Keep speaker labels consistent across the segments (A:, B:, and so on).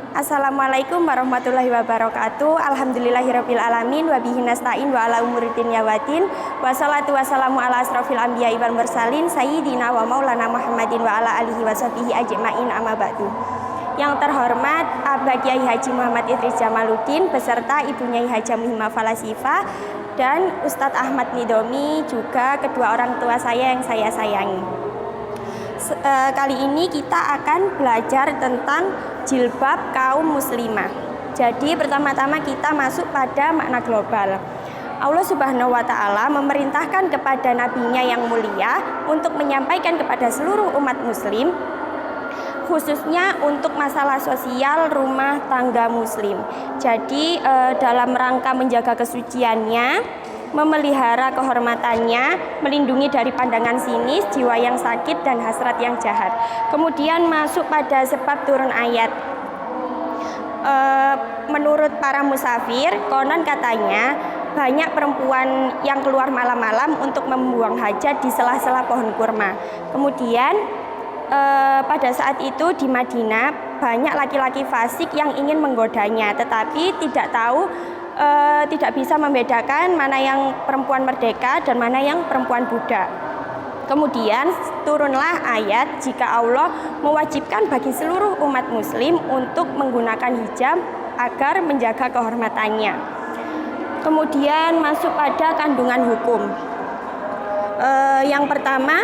A: Assalamualaikum warahmatullahi wabarakatuh. Alhamdulillahirabbil alamin wa bihi nasta'in wa ala umuri dunya waddin. Wassalatu wassalamu ala asrofil anbiya'i wal mursalin sayyidina wa maulana Muhammadin wa ala alihi washabihi ajma'in amma ba'du. Yang terhormat Abah Kiai Haji Muhammad Idris Jamaluddin beserta ibunya Haja Muhimah Falasifah dan Ustadz Ahmad Nidomi, juga kedua orang tua saya yang saya sayangi. Kali ini kita akan belajar tentang jilbab kaum muslimah. Jadi pertama-tama kita masuk pada makna global. Allah Subhanahu wa Ta'ala memerintahkan kepada nabinya yang mulia untuk menyampaikan kepada seluruh umat muslim, khususnya untuk masalah sosial rumah tangga muslim. Jadi dalam rangka menjaga kesuciannya, memelihara kehormatannya, melindungi dari pandangan sinis, jiwa yang sakit dan hasrat yang jahat. Kemudian masuk pada sebab turun ayat. Menurut para musafir, konon katanya banyak perempuan yang keluar malam-malam untuk membuang hajat di sela-sela pohon kurma. Kemudian pada saat itu di Madinah banyak laki-laki fasik yang ingin menggodanya, tetapi tidak bisa membedakan mana yang perempuan merdeka dan mana yang perempuan budak. Kemudian turunlah ayat jika Allah mewajibkan bagi seluruh umat muslim untuk menggunakan hijab agar menjaga kehormatannya. Kemudian masuk pada kandungan hukum. Yang pertama,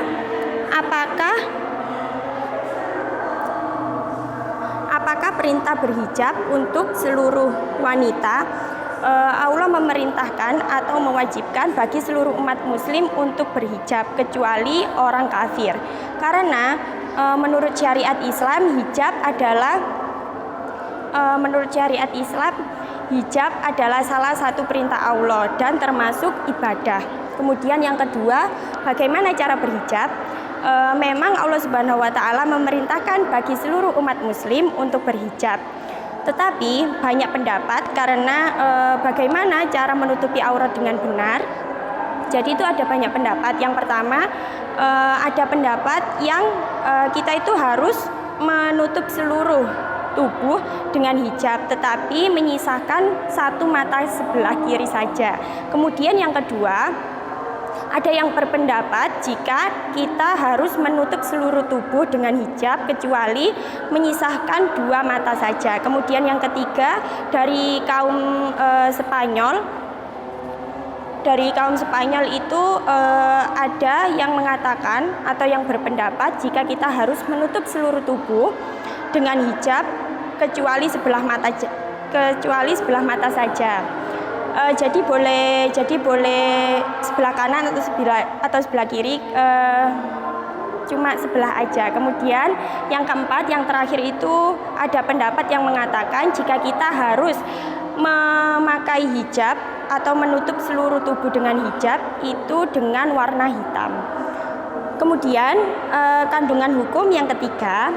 A: apakah perintah berhijab untuk seluruh wanita? Allah memerintahkan atau mewajibkan bagi seluruh umat muslim untuk berhijab kecuali orang kafir. Karena menurut syariat Islam hijab adalah salah satu perintah Allah dan termasuk ibadah. Kemudian yang kedua, bagaimana cara berhijab? Memang Allah Subhanahu wa Ta'ala memerintahkan bagi seluruh umat muslim untuk berhijab. Tetapi banyak pendapat karena bagaimana cara menutupi aurat dengan benar. Jadi itu ada banyak pendapat. Yang pertama, ada pendapat yang kita itu harus menutup seluruh tubuh dengan hijab, tetapi menyisakan satu mata sebelah kiri saja. Kemudian yang kedua, ada yang berpendapat jika kita harus menutup seluruh tubuh dengan hijab kecuali menyisahkan dua mata saja. Kemudian yang ketiga, dari kaum Spanyol itu ada yang mengatakan atau yang berpendapat jika kita harus menutup seluruh tubuh dengan hijab kecuali sebelah mata saja. Jadi boleh sebelah kanan atau sebelah kiri, cuma sebelah aja. Kemudian yang keempat, yang terakhir itu ada pendapat yang mengatakan jika kita harus memakai hijab atau menutup seluruh tubuh dengan hijab itu dengan warna hitam. Kemudian kandungan hukum yang ketiga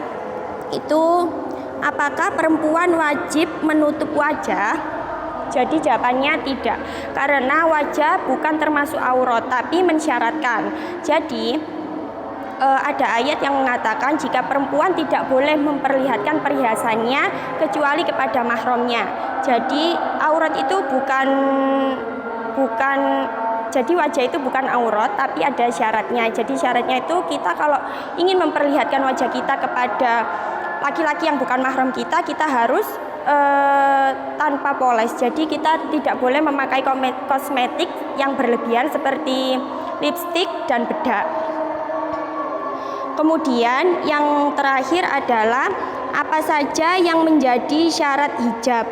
A: itu, apakah perempuan wajib menutup wajah? Jadi jawabannya tidak, karena wajah bukan termasuk aurat tapi mensyaratkan. Jadi ada ayat yang mengatakan jika perempuan tidak boleh memperlihatkan perhiasannya kecuali kepada mahramnya. Jadi aurat itu jadi wajah itu bukan aurat tapi ada syaratnya. Jadi syaratnya itu kita kalau ingin memperlihatkan wajah kita kepada laki-laki yang bukan mahram kita harus tanpa poles. Jadi kita tidak boleh memakai kosmetik yang berlebihan seperti lipstik dan bedak. Kemudian yang terakhir adalah apa saja yang menjadi syarat hijab.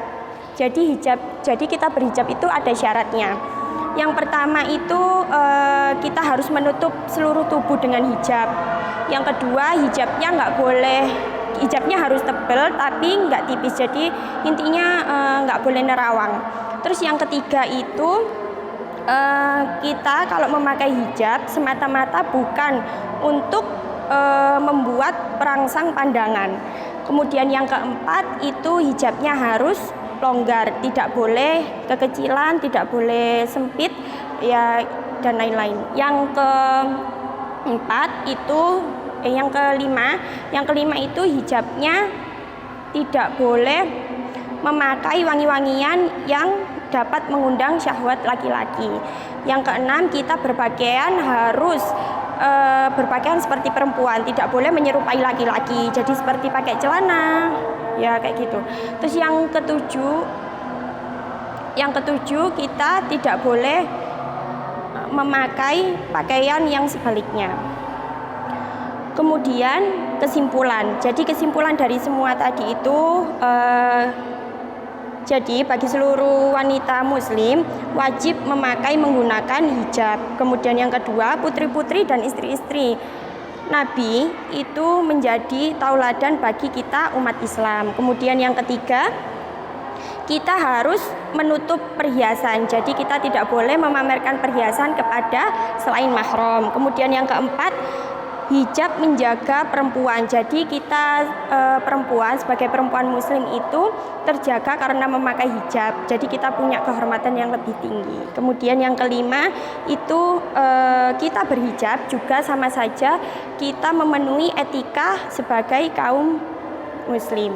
A: Jadi kita berhijab itu ada syaratnya. Yang pertama itu kita harus menutup seluruh tubuh dengan hijab. Yang kedua, hijabnya harus tebal tapi nggak tipis, jadi intinya nggak boleh nerawang. Terus yang ketiga itu kita kalau memakai hijab semata-mata bukan untuk membuat perangsang pandangan. Kemudian yang keempat itu hijabnya harus longgar, tidak boleh kekecilan, tidak boleh sempit ya dan lain-lain. Yang kelima itu hijabnya tidak boleh memakai wangi-wangian yang dapat mengundang syahwat laki-laki. Yang keenam, kita berpakaian harus berpakaian seperti perempuan, tidak boleh menyerupai laki-laki, jadi seperti pakai celana, ya kayak gitu. Terus yang ketujuh kita tidak boleh memakai pakaian yang sebaliknya. Kemudian kesimpulan. Jadi kesimpulan dari semua tadi itu, jadi bagi seluruh wanita muslim wajib menggunakan hijab. Kemudian yang kedua, putri-putri dan istri-istri Nabi itu menjadi tauladan bagi kita umat Islam. Kemudian yang ketiga, kita harus menutup perhiasan. Jadi kita tidak boleh memamerkan perhiasan kepada selain mahram. Kemudian yang keempat, hijab menjaga perempuan. Jadi kita perempuan sebagai perempuan muslim itu terjaga karena memakai hijab. Jadi kita punya kehormatan yang lebih tinggi. Kemudian yang kelima itu kita berhijab juga sama saja kita memenuhi etika sebagai kaum muslim.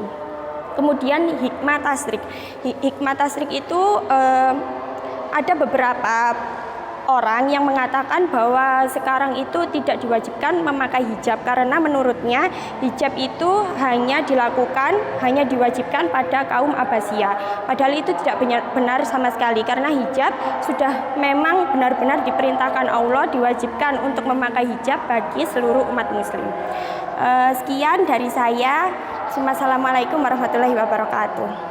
A: Kemudian hikmah tasrik. Hikmah tasrik itu ada beberapa orang yang mengatakan bahwa sekarang itu tidak diwajibkan memakai hijab karena menurutnya hijab itu hanya diwajibkan pada kaum Abbasiyah. Padahal itu tidak benar sama sekali karena hijab sudah memang benar-benar diperintahkan Allah, diwajibkan untuk memakai hijab bagi seluruh umat muslim. Sekian dari saya. Wassalamualaikum warahmatullahi wabarakatuh.